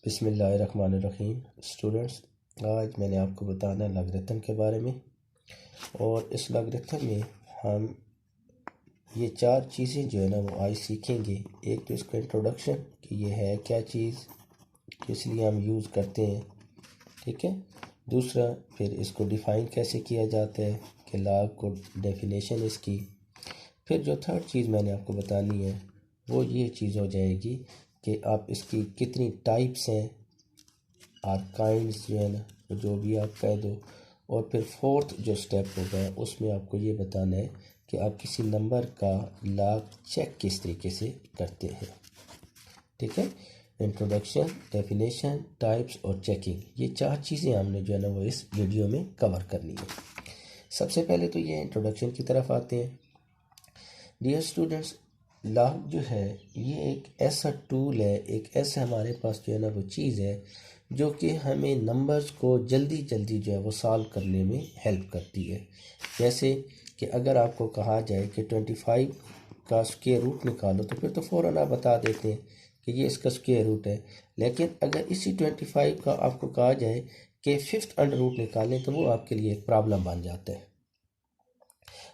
बिस्मिल्लाहिर्रहमानिर्रहीम। स्टूडेंट्स, आज मैंने आपको बताना है लॉगरिथम के बारे में। और इस लॉगरिथम में हम ये चार चीज़ें जो है ना वो आज सीखेंगे। एक तो इसका इंट्रोडक्शन कि ये है क्या चीज़, किस लिए हम यूज़ करते हैं, ठीक है। दूसरा, फिर इसको डिफ़ाइन कैसे किया जाता है कि लॉग को डेफिनेशन इसकी। फिर जो थर्ड चीज़ मैंने आपको बतानी है वो ये चीज़ हो जाएगी कि आप इसकी कितनी टाइप्स हैं और काइंड्स जो है ना जो भी आप कह दो। और फिर फोर्थ जो स्टेप होगा उसमें आपको ये बताना है कि आप किसी नंबर का लॉग चेक किस तरीके से करते हैं, ठीक है। इंट्रोडक्शन, डेफिनेशन, टाइप्स और चेकिंग, ये चार चीज़ें हमने जो है ना वो इस वीडियो में कवर करनी है। सबसे पहले तो ये इंट्रोडक्शन की तरफ आते हैं। डियर स्टूडेंट्स, लॉग जो है ये एक ऐसा टूल है, एक ऐसा हमारे पास जो है ना वो चीज़ है जो कि हमें नंबर्स को जल्दी जल्दी जो है वो सॉल्व करने में हेल्प करती है। जैसे कि अगर आपको कहा जाए कि 25 का स्क्वायर रूट निकालो तो फिर तो फ़ौरन आप बता देते हैं कि ये इसका स्क्वायर रूट है। लेकिन अगर इसी 25 का आपको कहा जाए कि फिफ्थ अंडर रूट निकालें तो वो आपके लिए एक प्रॉब्लम बन जाता है।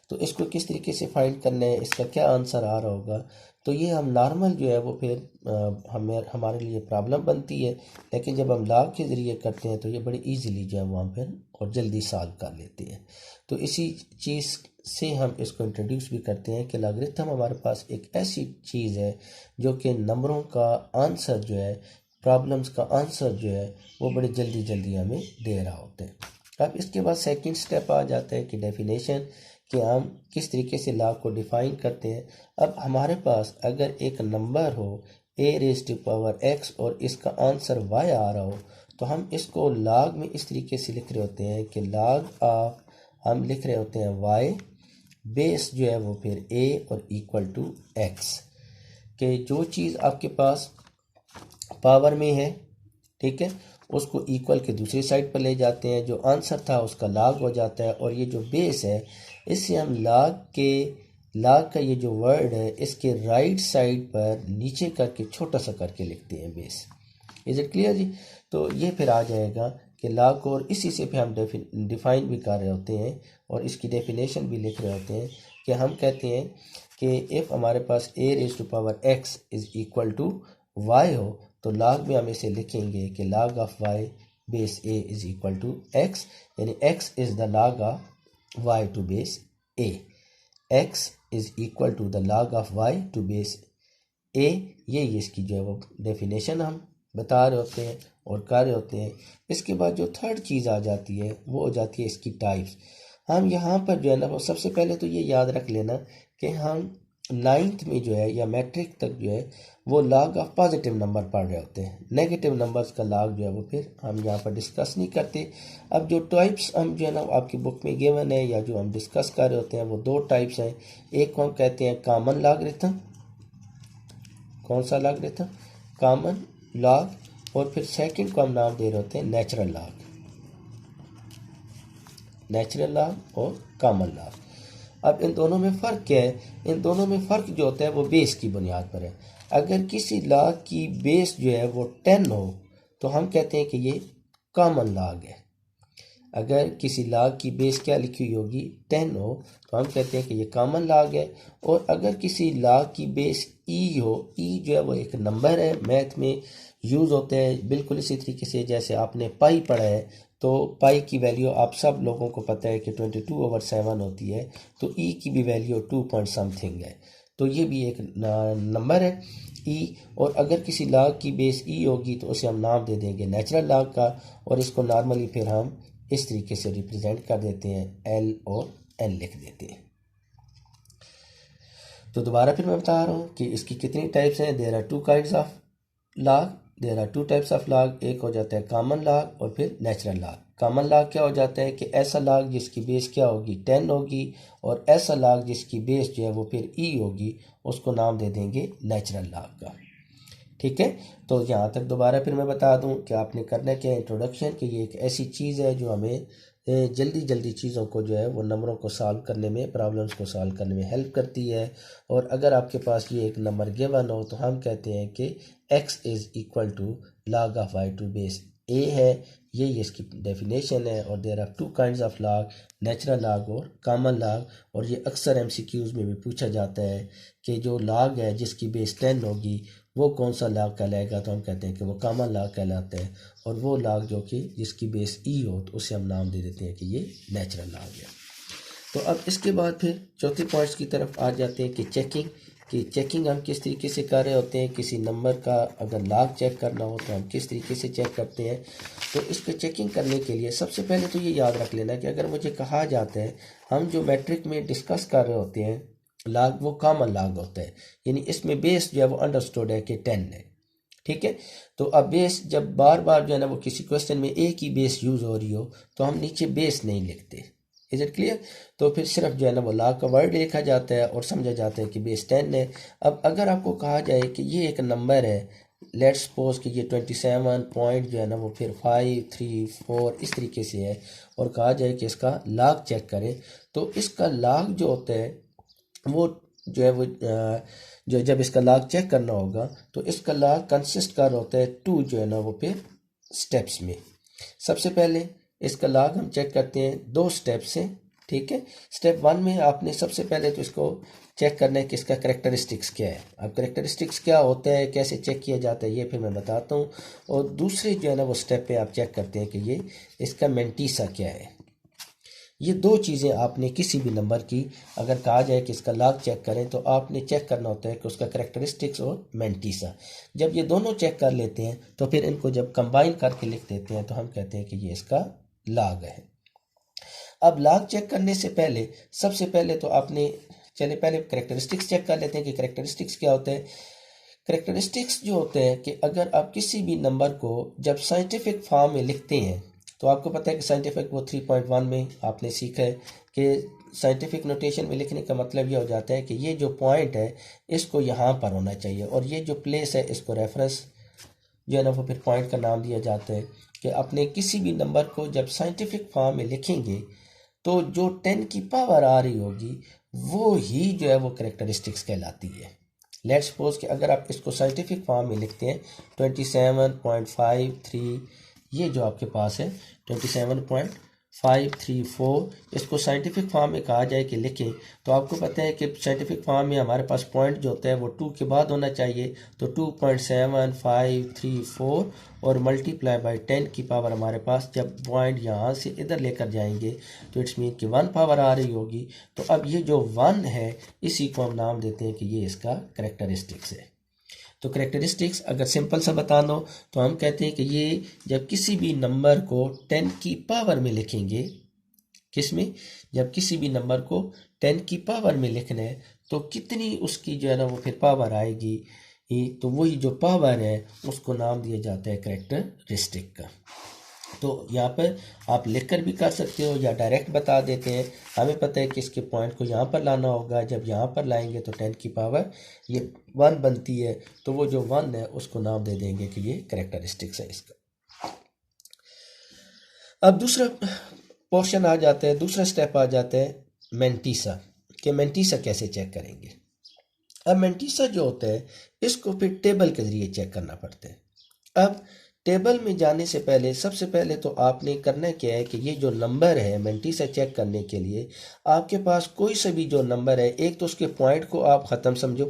तो इसको किस तरीके से फाइंड करना है, इसका क्या आंसर आ रहा होगा, तो ये हम नॉर्मल जो है वो फिर हमारे लिए प्रॉब्लम बनती है। लेकिन जब हम लॉग के ज़रिए करते हैं तो ये बड़ी इजीली जो है वो हम फिर और जल्दी सॉल्व कर लेते हैं। तो इसी चीज़ से हम इसको इंट्रोड्यूस भी करते हैं कि लॉगरिथम हमारे पास एक ऐसी चीज़ है जो कि नंबरों का आंसर जो है, प्रॉब्लम्स का आंसर जो है वो बड़े जल्दी जल्दी हमें दे रहा होता है। अब इसके बाद सेकंड स्टेप आ जाता है कि डेफिनेशन, कि हम किस तरीके से लॉग को डिफ़ाइन करते हैं। अब हमारे पास अगर एक नंबर हो a⁻x और इसका आंसर y आ रहा हो तो हम इसको लॉग में इस तरीके से लिख रहे होते हैं कि लॉग ऑफ, हम लिख रहे होते हैं y बेस जो है वो फिर a और इक्वल टू x, कि जो चीज़ आपके पास पावर में है, ठीक है, उसको इक्वल के दूसरी साइड पर ले जाते हैं, जो आंसर था उसका लॉग हो जाता है। और ये जो बेस है इससे हम लॉग का ये जो वर्ड है इसके राइट साइड पर नीचे करके छोटा सा करके लिखते हैं बेस। इज इट क्लियर जी? तो ये फिर आ जाएगा कि लॉग को, और इसी से फिर हम डिफाइन भी कर रहे होते हैं और इसकी डेफिनेशन भी लिख रहे होते हैं कि हम कहते हैं कि इफ़ हमारे पास a⁻x is equal to y हो तो लॉग में हम इसे लिखेंगे कि log of y base a is equal to x, यानी x is the log of y to base a, x is equal to the log of y to base a। ये इसकी जो है वो डेफिनेशन हम बता रहे होते हैं और कर रहे होते हैं। इसके बाद जो थर्ड चीज़ आ जाती है वो हो जाती है इसकी टाइप्स। हम यहाँ पर जो है ना वो सबसे पहले तो ये याद रख लेना कि हम 9th में जो है या मैट्रिक तक जो है वो लॉग ऑफ पॉजिटिव नंबर पढ़ रहे होते हैं। नेगेटिव नंबर्स का लॉग जो है वो फिर हम यहाँ पर डिस्कस नहीं करते। अब जो टाइप्स हम जो है ना आपकी बुक में गिवन है या जो हम डिस्कस कर रहे होते हैं वो दो टाइप्स हैं। एक को हम कहते हैं कॉमन लॉगरिथम। कौन सा लॉगरिथम? Common log. और फिर सेकंड को हम नाम दे रहे होते हैं नेचुरल लॉग। नेचुरल लॉग और कॉमन लॉग। अब इन दोनों में फ़र्क क्या है? इन दोनों में फ़र्क जो होता है वो बेस की बुनियाद पर है। अगर किसी लॉग की बेस जो है वो 10 हो तो हम कहते हैं कि ये कॉमन लॉग है। अगर किसी लॉग की बेस क्या लिखी हुई होगी 10 हो तो हम कहते हैं कि ये कॉमन लॉग है। और अगर किसी लॉग की बेस ई हो, ई जो है वो एक नंबर है, मैथ में यूज़ होता है बिल्कुल इसी तरीके से जैसे आपने पाई पढ़ा है। तो पाई की वैल्यू आप सब लोगों को पता है कि 22/7 होती है, तो ई की भी वैल्यू 2 पॉइंट समथिंग है। तो ये भी एक नंबर है ई। और अगर किसी लॉग की बेस ई होगी तो उसे हम नाम दे देंगे नेचुरल लॉग का, और इसको नॉर्मली फिर हम इस तरीके से रिप्रेजेंट कर देते हैं, एल और एन लिख देते हैं। तो दोबारा फिर मैं बता रहा हूँ कि इसकी कितनी टाइप्स हैं। There are two kinds of log, there are two types of log. एक हो जाता है कॉमन लॉग और फिर नेचुरल लॉग। कॉमन लॉग क्या हो जाता है कि ऐसा लॉग जिसकी बेस क्या होगी 10 होगी, और ऐसा लॉग जिसकी बेस जो है वो फिर ई होगी, उसको नाम दे देंगे नेचुरल लॉग का, ठीक है। तो यहाँ तक दोबारा फिर मैं बता दूं कि आपने करना क्या है, इंट्रोडक्शन, कि ये एक ऐसी चीज़ है जो हमें जल्दी जल्दी चीज़ों को जो है वो नंबरों को सॉल्व करने में, प्रॉब्लम्स को सॉल्व करने में हेल्प करती है। और अगर आपके पास ये एक नंबर गिवन हो तो हम कहते हैं कि x is equal to log of y to base a है। ये इसकी डेफिनेशन है। और there are two kinds of log, natural log और कॉमन लॉग। और ये अक्सर एमसीक्यूज़ में भी पूछा जाता है कि जो लॉग है जिसकी बेस 10 होगी वो कौन सा लॉग कहलाएगा, तो हम कहते हैं कि वो कॉमन लॉग कहलाता है। और वो लॉग जो कि जिसकी बेस ई हो तो उसे हम नाम दे देते हैं कि ये नेचुरल लॉग है। तो अब इसके बाद फिर चौथे पॉइंट्स की तरफ आ जाते हैं कि चेकिंग हम किस तरीके से कर रहे होते हैं। किसी नंबर का अगर लॉग चेक करना हो तो हम किस तरीके से चेक करते हैं। तो इसको चेकिंग करने के लिए सबसे पहले तो ये याद रख लेना कि अगर मुझे कहा जाता है, हम जो मैट्रिक में डिस्कस कर रहे होते हैं लॉग, वो कॉमन लॉग होता है, यानी इसमें बेस जो है वो अंडरस्टूड है कि 10 है, ठीक है। तो अब बेस जब बार बार जो है ना वो किसी क्वेश्चन में एक ही बेस यूज़ हो रही हो तो हम नीचे बेस नहीं लिखते। Is it clear? तो फिर सिर्फ जो है ना वो लॉग का वर्ड लिखा जाता है और समझा जाता है कि बेस 10 है। अब अगर आपको कहा जाए कि ये एक नंबर है, लेट्स सपोज कि ये 27 पॉइंट जो है ना वो फिर 534 इस तरीके से है, और कहा जाए कि इसका लॉग चेक करें, तो इसका लॉग जो होता है वो जो है वो जो जब इसका लॉग चेक करना होगा तो इसका लॉग कंसिस्ट कर होता है 2 जो है ना वो फिर स्टेप्स में। सबसे पहले इसका लॉग हम चेक करते हैं 2 स्टेप से, ठीक है। स्टेप 1 में आपने सबसे पहले तो इसको चेक करना है कि इसका करेक्टरिस्टिक्स क्या है। अब करेक्टरिस्टिक्स क्या होता है, कैसे चेक किया जाता है, ये फिर मैं बताता हूँ। और दूसरे जो है ना वो स्टेप पे आप चेक करते हैं कि ये इसका मेंटीसा क्या है। ये 2 चीज़ें आपने किसी भी नंबर की अगर कहा जाए कि इसका लॉग चेक करें तो आपने चेक करना होता है कि उसका करेक्टरिस्टिक्स और मेंटीसा। जब ये दोनों चेक कर लेते हैं तो फिर इनको जब कंबाइन करके लिख देते हैं तो हम कहते हैं कि ये इसका लॉग है। अब लॉग चेक करने से पहले सबसे पहले तो आपने चले पहले करेक्टरिस्टिक्स चेक कर लेते हैं कि करेक्टरिस्टिक्स क्या होते हैं। करेक्टरिस्टिक्स जो होते हैं कि अगर आप किसी भी नंबर को जब साइंटिफिक फॉर्म में लिखते हैं तो आपको पता है कि साइंटिफिक वो 3.1 में आपने सीखा है कि साइंटिफिक नोटेशन में लिखने का मतलब ये हो जाता है कि ये जो पॉइंट है इसको यहाँ पर होना चाहिए, और ये जो प्लेस है इसको रेफरेंस जो है ना वो फिर पॉइंट का नाम दिया जाता है। कि अपने किसी भी नंबर को जब साइंटिफिक फॉर्म में लिखेंगे तो जो 10 की पावर आ रही होगी वो ही जो है वो करेक्टरिस्टिक्स कहलाती है। लेट्स सपोज कि अगर आप इसको साइंटिफिक फॉर्म में लिखते हैं 27.53, ये जो आपके पास है 27.534, इसको साइंटिफिक फॉर्म में कहा जाए कि लिखें तो आपको पता है कि साइंटिफिक फॉर्म में हमारे पास पॉइंट जो होता है वो 2 के बाद होना चाहिए। तो 2.7534 और मल्टीप्लाई बाय 10 की पावर हमारे पास जब पॉइंट यहाँ से इधर लेकर जाएंगे तो इट्स मीन कि 1 पावर आ रही होगी। तो अब ये जो 1 है इसी को हम नाम देते हैं कि ये इसका करेक्टरिस्टिक्स है। तो करेक्टरिस्टिक्स अगर सिंपल सा बता दो तो हम कहते हैं कि ये जब किसी भी नंबर को 10 की पावर में लिखेंगे, किस में, जब किसी भी नंबर को 10 की पावर में लिखना है तो कितनी उसकी जो है ना वो फिर पावर आएगी, तो वही जो पावर है उसको नाम दिया जाता है करेक्टरिस्टिक का। तो यहाँ पर आप लिखकर भी कर सकते हो या डायरेक्ट बता देते हैं। हमें पता है कि इसके पॉइंट को यहाँ पर लाना होगा, जब यहाँ पर लाएंगे तो 10 की पावर ये 1 बनती है, तो वो जो 1 है उसको नाम दे देंगे कि ये करेक्टरिस्टिक्स है इसका। अब दूसरा पोर्शन आ जाता है, दूसरा स्टेप आ जाता है मेंटीसा, कि मेंटीसा कैसे चेक करेंगे। अब मेंटीसा जो होता है इसको फिर टेबल के जरिए चेक करना पड़ता है। अब टेबल में जाने से पहले सबसे पहले तो आपने करना क्या है कि ये जो नंबर है मेंटीसा चेक करने के लिए आपके पास कोई सा भी जो नंबर है, एक तो उसके पॉइंट को आप ख़त्म समझो,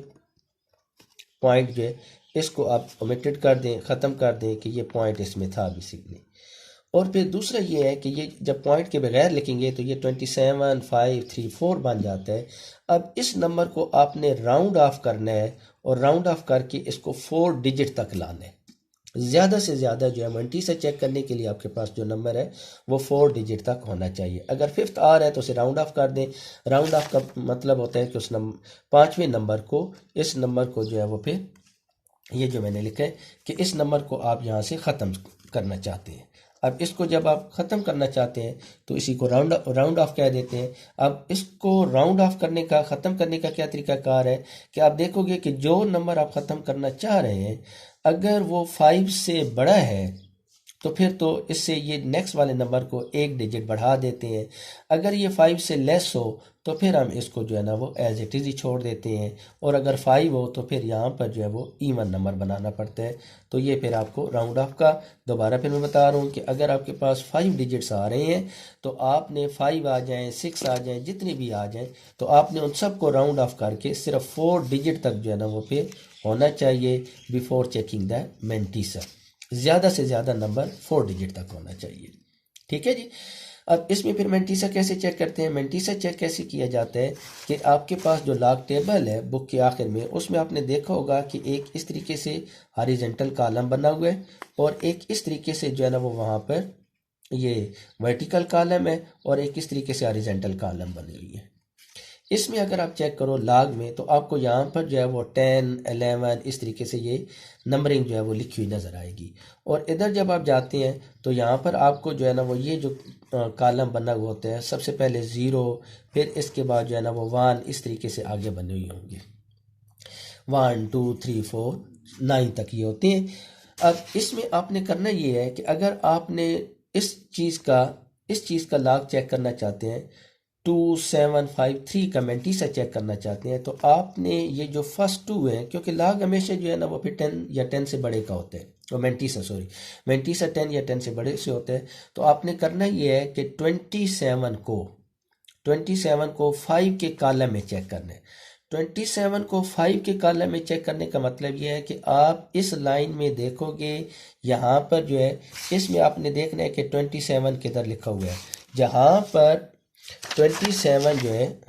पॉइंट जो है इसको आप ओमिटेड कर दें, ख़त्म कर दें कि ये पॉइंट इसमें था बेसिकली। और फिर दूसरा ये है कि ये जब पॉइंट के बगैर लिखेंगे तो ये 27534 बन जाता है। अब इस नंबर को आपने राउंड ऑफ करना है और राउंड ऑफ करके इसको 4 डिजिट तक लाना है। ज़्यादा से ज़्यादा जो है मेंटीसा चेक करने के लिए आपके पास जो नंबर है वो 4 डिजिट तक होना चाहिए। अगर 5th आ रहा है तो उसे राउंड ऑफ कर दें। राउंड ऑफ का मतलब होता है कि उस 5वें नंबर को, इस नंबर को जो है वो फिर ये जो मैंने लिखा है कि इस नंबर को आप यहाँ से ख़त्म करना चाहते हैं। अब इसको जब आप ख़त्म करना चाहते हैं तो इसी को राउंड ऑफ कह देते हैं। अब इसको राउंड ऑफ करने का, ख़त्म करने का क्या तरीकाकार है कि आप देखोगे कि जो नंबर आप ख़त्म करना चाह रहे हैं अगर वो 5 से बड़ा है तो फिर तो इससे ये नेक्स्ट वाले नंबर को एक डिजिट बढ़ा देते हैं। अगर ये 5 से लेस हो तो फिर हम इसको जो है ना वो एज इट इज़ ही छोड़ देते हैं, और अगर 5 हो तो फिर यहाँ पर जो है वो इवन नंबर बनाना पड़ता है। तो ये फिर आपको राउंड ऑफ का, दोबारा फिर मैं बता रहा हूँ कि अगर आपके पास 5 डिजिट्स आ रहे हैं तो आपने 5 आ जाएँ, 6 आ जाएँ, जितने भी आ जाएँ, तो आपने उन सबको राउंड ऑफ करके सिर्फ 4 डिजिट तक जो है ना वो फिर होना चाहिए बिफोर चेकिंग द मेंटिसा। ज़्यादा से ज़्यादा नंबर 4 डिजिट तक होना चाहिए। ठीक है जी। अब इसमें फिर मेंटिसा कैसे चेक करते हैं? मेंटिसा चेक कैसे किया जाता है कि आपके पास जो लॉग टेबल है बुक के आखिर में, उसमें आपने देखा होगा कि एक इस तरीके से हॉरिजॉन्टल कॉलम बना हुआ है और एक इस तरीके से जो है ना वो वहाँ पर ये वर्टिकल कॉलम है और एक इस तरीके से हॉरिजॉन्टल कॉलम बनी हुई है। इसमें अगर आप चेक करो लॉग में तो आपको यहाँ पर जो है वो 10, 11 इस तरीके से ये नंबरिंग जो है वो लिखी हुई नज़र आएगी। और इधर जब आप जाते हैं तो यहाँ पर आपको जो है ना वो ये जो कॉलम बना हुआ होता है, सबसे पहले 0, फिर इसके बाद जो है ना वो 1 इस तरीके से आगे बने हुए होंगे, 1 2 3 4 9 तक ये होते हैं। अब इसमें आपने करना ये है कि अगर आपने इस चीज़ का लॉग चेक करना चाहते हैं, 2753 का मेंटिसा चेक करना चाहते हैं, तो आपने ये जो फर्स्ट 2 है, क्योंकि लॉग हमेशा जो है ना वो फिर 10 या 10 से बड़े का होता है, और मेंटिसा 10 या 10 से बड़े से होता है। तो आपने करना ये है कि 27 को 5 के कॉलम में चेक करना है। 27 को 5 के कॉलम में चेक करने का मतलब ये है कि आप इस लाइन में देखोगे, यहाँ पर जो है इसमें आपने देखना है कि 27 किधर लिखा हुआ है। जहाँ पर 27 जो है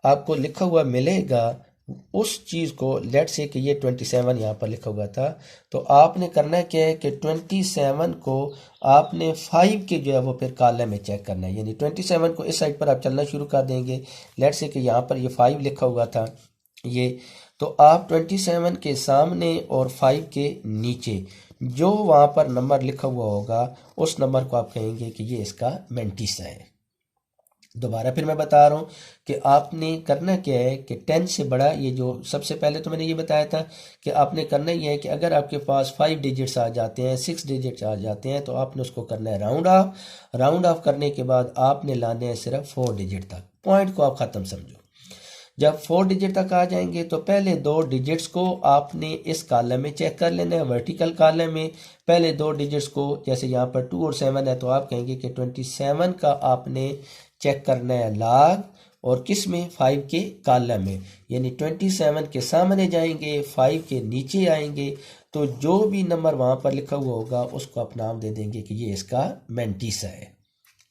आपको लिखा हुआ मिलेगा, उस चीज़ को लेट्स से कि ये 27 यहाँ पर लिखा हुआ था, तो आपने करना क्या है कि 27 को आपने 5 के जो है वो फिर कॉलम में चेक करना है। यानी 27 को इस साइड पर आप चलना शुरू कर देंगे, लेट्स से कि यहाँ पर ये 5 लिखा हुआ था ये, तो आप 27 के सामने और 5 के नीचे जो वहाँ पर नंबर लिखा हुआ होगा उस नंबर को आप कहेंगे कि ये इसका मेंटिसा है। दोबारा फिर मैं बता रहा हूँ कि आपने करना क्या है कि 10 से बड़ा, ये जो सबसे पहले तो मैंने ये बताया था कि आपने करना ये है कि अगर आपके पास 5 डिजिट्स आ जाते हैं, 6 डिजिट्स आ जाते हैं, तो आपने उसको करना है राउंड ऑफ। राउंड ऑफ करने के बाद आपने लाने हैं सिर्फ 4 डिजिट तक। पॉइंट को आप ख़त्म समझो। जब 4 डिजिट तक आ जाएंगे तो पहले 2 डिजिट्स को आपने इस कॉलम में चेक कर लेना है, वर्टिकल कॉलम में। पहले 2 डिजिट्स को, जैसे यहाँ पर 2 और 7 है, तो आप कहेंगे कि 27 का आपने चेक करना है लॉग, और किस में? 5 के कॉलम में। यानी 27 के सामने जाएंगे, 5 के नीचे आएंगे, तो जो भी नंबर वहाँ पर लिखा हुआ होगा उसको आप नाम दे देंगे कि ये इसका मेंटिसा है।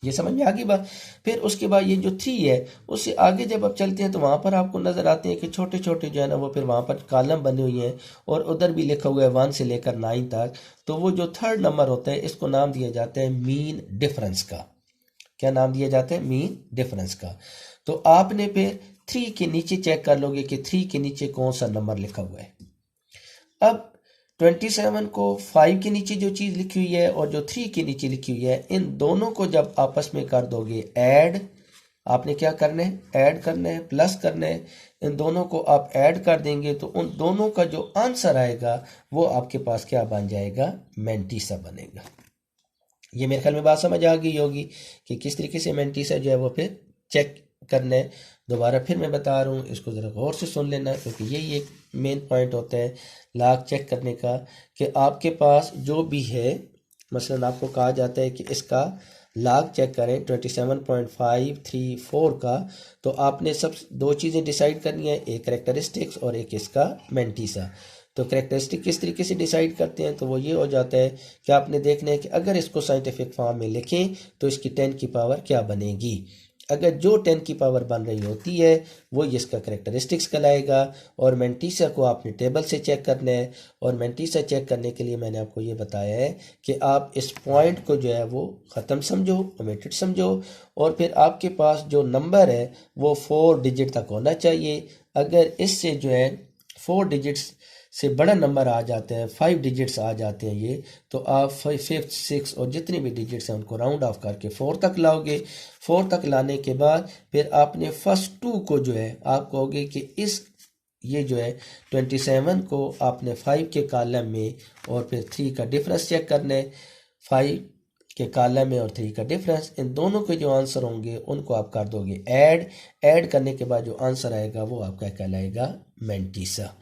ये समझ में आ गई बात? फिर उसके बाद ये जो 3 है, उससे आगे जब आप चलते हैं तो वहाँ पर आपको नज़र आते हैं कि छोटे छोटे जो है ना वो फिर वहाँ पर कॉलम बने हुए हैं, और उधर भी लिखा हुआ है 1 से लेकर 9 तक। तो वो जो थर्ड नंबर होता है, इसको नाम दिया जाता है मीन डिफरेंस का। क्या नाम दिया जाता है? मीन डिफरेंस का। तो आपने फिर 3 के नीचे चेक कर लोगे कि 3 के नीचे कौन सा नंबर लिखा हुआ है। अब 27 को 5 के नीचे जो चीज़ लिखी हुई है और जो 3 के नीचे लिखी हुई है, इन दोनों को जब आपस में कर दोगे ऐड, आपने क्या करना है? ऐड करना है, प्लस करना है। इन दोनों को आप ऐड कर देंगे तो उन दोनों का जो आंसर आएगा वो आपके पास क्या बन जाएगा? मेंटिसा बनेगा। ये मेरे ख्याल में बात समझ आ गई होगी कि किस तरीके से मेंटिसा जो है वो फिर चेक करना है। दोबारा फिर मैं बता रहा हूँ, इसको ज़रा गौर से सुन लेना, क्योंकि यही एक मेन पॉइंट होता है लॉग चेक करने का, कि आपके पास जो भी है, मसलन आपको कहा जाता है कि इसका लॉग चेक करें 27.534 का, तो आपने सब 2 चीज़ें डिसाइड करनी है, एक कैरेक्टरिस्टिक्स और एक इसका मेंटिसा। तो कैरेक्टरिस्टिक किस तरीके से डिसाइड करते हैं? तो वो ये हो जाता है कि आपने देखना है कि अगर इसको साइंटिफिक फॉर्म में लिखें तो इसकी 10 की पावर क्या बनेगी। अगर जो 10 की पावर बन रही होती है वो इसका कैरेक्टरिस्टिक्स कहलाएगा। और मेंटिसा को आपने टेबल से चेक करना है, और मेंटिसा चेक करने के लिए मैंने आपको ये बताया है कि आप इस पॉइंट को जो है वो ख़त्म समझो, ओमिटेड समझो, और फिर आपके पास जो नंबर है वो 4 डिजिट तक होना चाहिए। अगर इससे जो है 4 डिजिट्स से बड़ा नंबर आ जाते हैं, 5 डिजिट्स आ जाते हैं ये, तो आप 5th 6 और जितने भी डिजिट्स हैं उनको राउंड ऑफ करके 4 तक लाओगे। 4 तक लाने के बाद फिर आपने फर्स्ट 2 को जो है आप कहोगे कि इस ये जो है 27 को आपने 5 के कॉलम में और फिर 3 का डिफरेंस चेक करना है। 5 के कॉलम में और 3 का डिफरेंस, इन दोनों के जो आंसर होंगे उनको आप कर दोगे ऐड करने के बाद जो आंसर आएगा वो आपका कहलाएगा मैंटीसा।